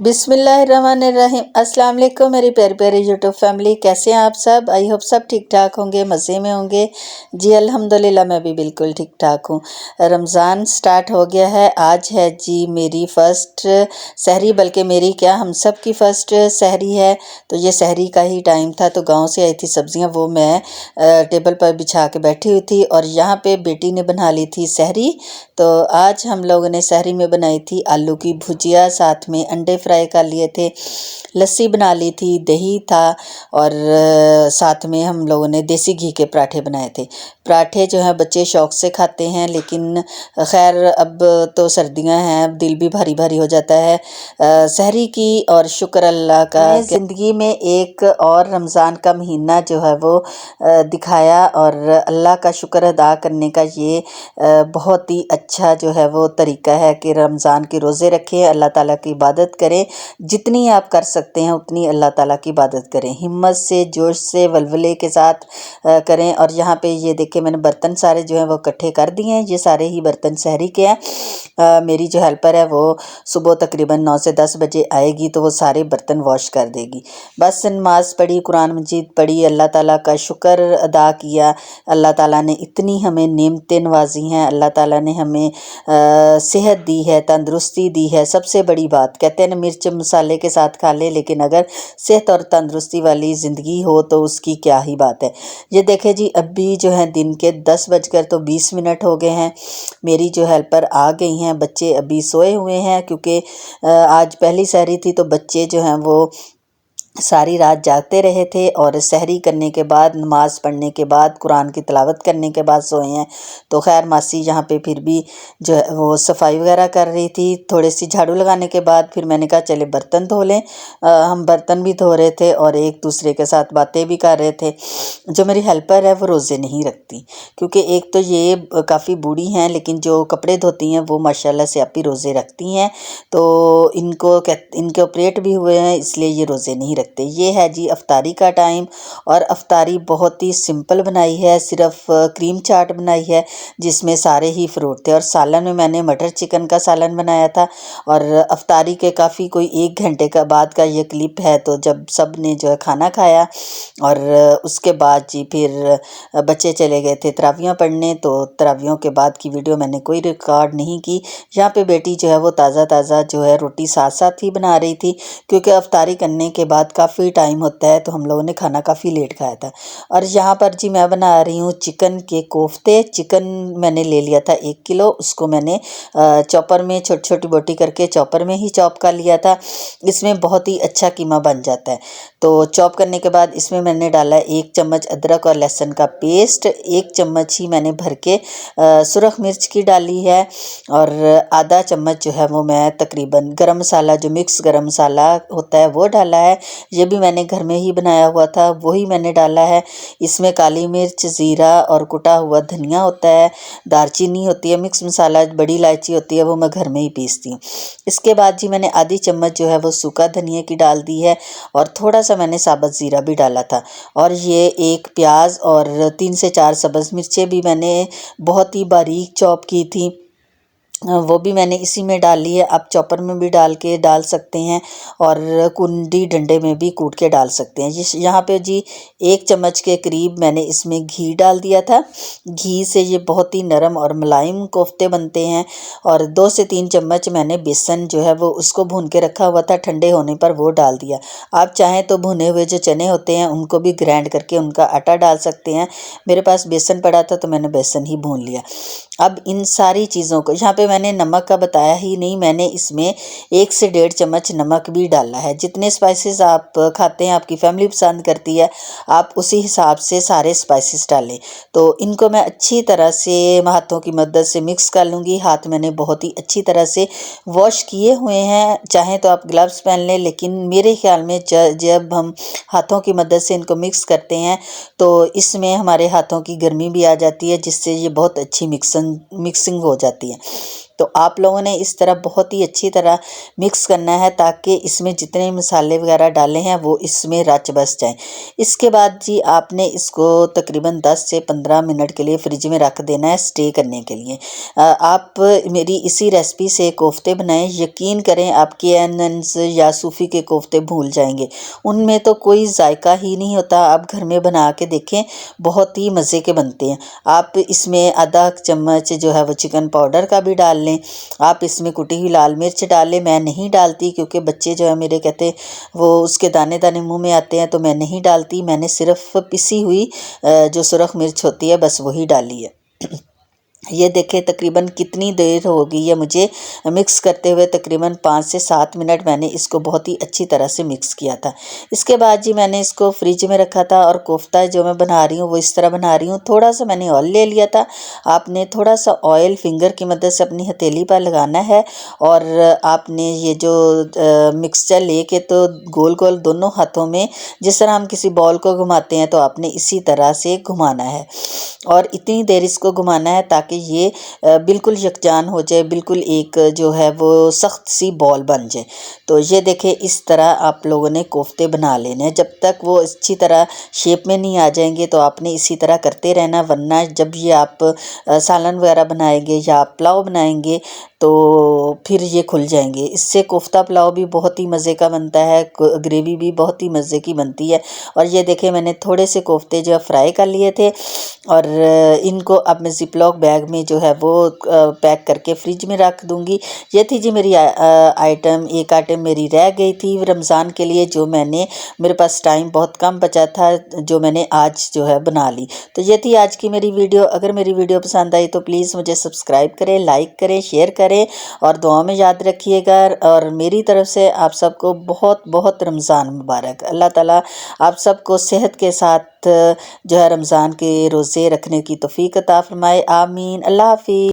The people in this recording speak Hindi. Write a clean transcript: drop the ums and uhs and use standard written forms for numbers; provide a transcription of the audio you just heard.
बिस्मिल्लाहिर्रहमानिर्रहीम। अस्सलाम वालेकुम मेरी प्यारी प्यारी यूट्यूब फैमिली, कैसे हैं आप सब। आई होप सब ठीक ठाक होंगे, मज़े में होंगे। जी अल्हम्दुलिल्लाह मैं भी बिल्कुल ठीक ठाक हूँ। रमज़ान स्टार्ट हो गया है। आज है जी मेरी फ़र्स्ट सहरी, बल्कि मेरी क्या हम सब की फ़र्स्ट सहरी है। तो ये सहरी का ही टाइम था, तो गांव से आई थी सब्ज़ियाँ, वो मैं टेबल पर बिछा के बैठी हुई थी और यहाँ पे बेटी ने बना ली थी सहरी। तो आज हम लोगों ने सहरी में बनाई थी आलू की भुजिया, साथ में अंडे फ्राई कर लिए थे, लस्सी बना ली थी, दही था और साथ में हम लोगों ने देसी घी के पराठे बनाए थे। पराठे जो हैं बच्चे शौक़ से खाते हैं, लेकिन खैर अब तो सर्दियां हैं, अब दिल भी भारी भारी हो जाता है सहरी की। और शुक्र अल्लाह का ज़िंदगी में एक और रमज़ान का महीना जो है वो दिखाया, और अल्लाह का शुक्र अदा करने का ये बहुत ही अच्छा जो है वो तरीका है कि रमज़ान के रोज़े रखें, अल्लाह ताला की इबादत करें। जितनी आप कर सकते हैं उतनी अल्लाह ताला की इबादत करें, हिम्मत से, जोश से, वलवले के साथ करें। और यहाँ पे ये देखिए मैंने बर्तन सारे जो हैं वो इकट्ठे कर दिए हैं। ये सारे ही बर्तन सहरी के हैं। मेरी जो हेल्पर है वो सुबह तकरीबन 9 से 10 बजे आएगी, तो वो सारे बर्तन वॉश कर देगी। बस नमाज़ पढ़ी, कुरान मजीद पढ़ी, अल्लाह ताला का शुक्र अदा किया। अल्लाह ताला ने इतनी हमें नेमतें नवाजी हैं, अल्लाह ताला ने हमें सेहत दी है, तंदुरुस्ती दी है। सबसे बड़ी बात, कहते हैं ना मिर्च मसाले के साथ खा ले, लेकिन अगर सेहत और तंदुरुस्ती वाली ज़िंदगी हो तो उसकी क्या ही बात है। ये देखें जी, अभी जो है दिन के 10:20 हो गए हैं। मेरी जो हेल्पर आ गई हैं, बच्चे अभी सोए हुए हैं क्योंकि आज पहली सहरी थी, तो बच्चे जो हैं वो सारी रात जागते रहे थे और सहरी करने के बाद, नमाज़ पढ़ने के बाद, कुरान की तिलावत करने के बाद सोए हैं। तो खैर मासी यहाँ पे फिर भी जो है वो सफाई वगैरह कर रही थी। थोड़ी सी झाड़ू लगाने के बाद फिर मैंने कहा चले बर्तन धो लें। हम बर्तन भी धो रहे थे और एक दूसरे के साथ बातें भी कर रहे थे। जो मेरी हेल्पर है वो रोज़े नहीं रखती, क्योंकि एक तो ये काफ़ी बूढ़ी हैं, लेकिन जो कपड़े धोती हैं वो माशाल्लाह से आप ही रोज़े रखती हैं। तो इनके ऑपरेट भी हुए हैं, इसलिए ये रोज़े नहीं रखते। ये है जी अफ्तारी का टाइम, और अफ्तारी बहुत ही सिंपल बनाई है, सिर्फ क्रीम चाट बनाई है जिसमें सारे ही फ्रूट थे। और सालन में मैंने मटर चिकन का सालन बनाया था। और अफ्तारी के काफ़ी कोई 1 घंटे का बाद का ये क्लिप है, तो जब सब ने जो है खाना खाया और उसके बाद जी फिर बच्चे चले गए थे तरावियाँ पढ़ने, तो तरावियों के बाद की वीडियो मैंने कोई रिकॉर्ड नहीं की। यहाँ पे बेटी जो है वो ताज़ा ताज़ा जो है रोटी साथ साथ ही बना रही थी, क्योंकि अफ्तारी करने के बाद काफ़ी टाइम होता है, तो हम लोगों ने खाना काफ़ी लेट खाया था। और यहाँ पर जी मैं बना रही हूँ चिकन के कोफ्ते। चिकन मैंने ले लिया था 1 किलो, उसको मैंने चॉपर में छोटी छोटी बोटी करके चॉपर में ही चॉप कर लिया था। इसमें बहुत ही अच्छा कीमा बन जाता है। तो चॉप करने के बाद इसमें मैंने डाला 1 चम्मच अदरक और लहसुन का पेस्ट, 1 चम्मच ही मैंने भर के सुरख मिर्च की डाली है, और आधा चम्मच जो है वो मैं तकरीबन गरम मसाला, जो मिक्स गरम मसाला होता है वो डाला है। ये भी मैंने घर में ही बनाया हुआ था, वही मैंने डाला है। इसमें काली मिर्च, ज़ीरा और कुटा हुआ धनिया होता है, दालचीनी होती है, मिक्स मसाला, बड़ी इलायची होती है, वो मैं घर में ही पीसती हूँ। इसके बाद जी मैंने आधी चम्मच जो है वो सूखा धनिया की डाल दी है, और थोड़ा सा मैंने साबुत ज़ीरा भी डाला था। और ये 1 प्याज और 3 से 4 सब्ज़ मिर्चें भी मैंने बहुत ही बारीक चॉप की थी, वो भी मैंने इसी में डाल ली है। आप चॉपर में भी डाल सकते हैं, और कुंडी डंडे में भी कूट के डाल सकते हैं। यहाँ पे जी 1 चम्मच के करीब मैंने इसमें घी डाल दिया था। घी से ये बहुत ही नरम और मुलायम कोफ्ते बनते हैं। और 2 से 3 चम्मच मैंने बेसन जो है वो उसको भून के रखा हुआ था, ठंडे होने पर वो डाल दिया। आप चाहें तो भुने हुए जो चने होते हैं उनको भी ग्राइंड करके उनका आटा डाल सकते हैं। मेरे पास बेसन पड़ा था तो मैंने बेसन ही भून लिया। अब इन सारी चीज़ों को, यहाँ पे मैंने नमक का बताया ही नहीं, मैंने इसमें 1 से 1.5 चम्मच नमक भी डाला है। जितने स्पाइसेस आप खाते हैं, आपकी फैमिली पसंद करती है, आप उसी हिसाब से सारे स्पाइसेस डालें। तो इनको मैं अच्छी तरह से हाथों की मदद से मिक्स कर लूँगी। हाथ मैंने बहुत ही अच्छी तरह से वॉश किए हुए हैं, चाहें तो आप ग्लव्स पहन लें, लेकिन मेरे ख्याल में जब हम हाथों की मदद से इनको मिक्स करते हैं तो इसमें हमारे हाथों की गर्मी भी आ जाती है, जिससे ये बहुत अच्छी मिक्सिंग हो जाती है। तो आप लोगों ने इस तरह बहुत ही अच्छी तरह मिक्स करना है ताकि इसमें जितने मसाले वगैरह डाले हैं वो इसमें रच बस जाएं। इसके बाद जी आपने इसको तकरीबन 10 से 15 मिनट के लिए फ्रिज में रख देना है स्टे करने के लिए। आप मेरी इसी रेसिपी से कोफ्ते बनाएं, यकीन करें आपके अनन्स या सूफी के कोफ्ते भूल जाएंगे, उनमें तो कोई जायका ही नहीं होता। आप घर में बना के देखें, बहुत ही मज़े के बनते हैं। आप इसमें आधा चम्मच जो है वो चिकन पाउडर का भी डाल लें। आप इसमें कुटी हुई लाल मिर्च डाल लें, मैं नहीं डालती क्योंकि बच्चे जो है मेरे कहते वो उसके दाने दाने मुंह में आते हैं, तो मैं नहीं डालती। मैंने सिर्फ पिसी हुई जो सुरख मिर्च होती है बस वही डाली है। ये देखें तकरीबन कितनी देर हो गई है मुझे मिक्स करते हुए, तकरीबन 5 से 7 मिनट मैंने इसको बहुत ही अच्छी तरह से मिक्स किया था। इसके बाद जी मैंने इसको फ्रिज में रखा था और कोफ्ता जो मैं बना रही हूँ वो इस तरह बना रही हूँ। थोड़ा सा मैंने ऑयल ले लिया था, आपने थोड़ा सा ऑयल फिंगर की मदद से अपनी हथेली पर लगाना है और आपने ये जो मिक्सचर लेके तो गोल गोल दोनों हाथों में जिस तरह हम किसी बॉल को घुमाते हैं तो आपने इसी तरह से घुमाना है और इतनी देर इसको घुमाना है ताकि ये बिल्कुल यकजान हो जाए, बिल्कुल एक जो है वो सख्त सी बॉल बन जाए। तो ये देखें इस तरह आप लोगों ने कोफ्ते बना लेने हैं। जब तक वो अच्छी तरह शेप में नहीं आ जाएंगे तो आपने इसी तरह करते रहना, वरना जब ये आप सालन वगैरह बनाएंगे या आप पुलाव बनाएंगे तो फिर ये खुल जाएंगे। इससे कोफ्ता पुलाव भी बहुत ही मज़े का बनता है, ग्रेवी भी बहुत ही मज़े की बनती है। और ये देखें मैंने थोड़े से कोफ्ते जो फ्राई कर लिए थे और इनको अब मैं ज़िपलॉक बैग में जो है वो पैक करके फ्रिज में रख दूँगी। ये थी जी मेरी आइटम, एक आइटम मेरी रह गई थी रमज़ान के लिए, जो मैंने मेरे पास टाइम बहुत कम बचा था, जो मैंने आज जो है बना ली। तो ये थी आज की मेरी वीडियो। अगर मेरी वीडियो पसंद आई तो प्लीज़ मुझे सब्सक्राइब करें, लाइक करें, शेयर करें और दुआ में याद रखिएगा। और मेरी तरफ से आप सबको बहुत बहुत रमज़ान मुबारक। अल्लाह ताला आप सबको सेहत के साथ जो है रमज़ान के रोज़े रखने की तौफीक अता फरमाए। आमीन। अल्लाह हाफ़िज़।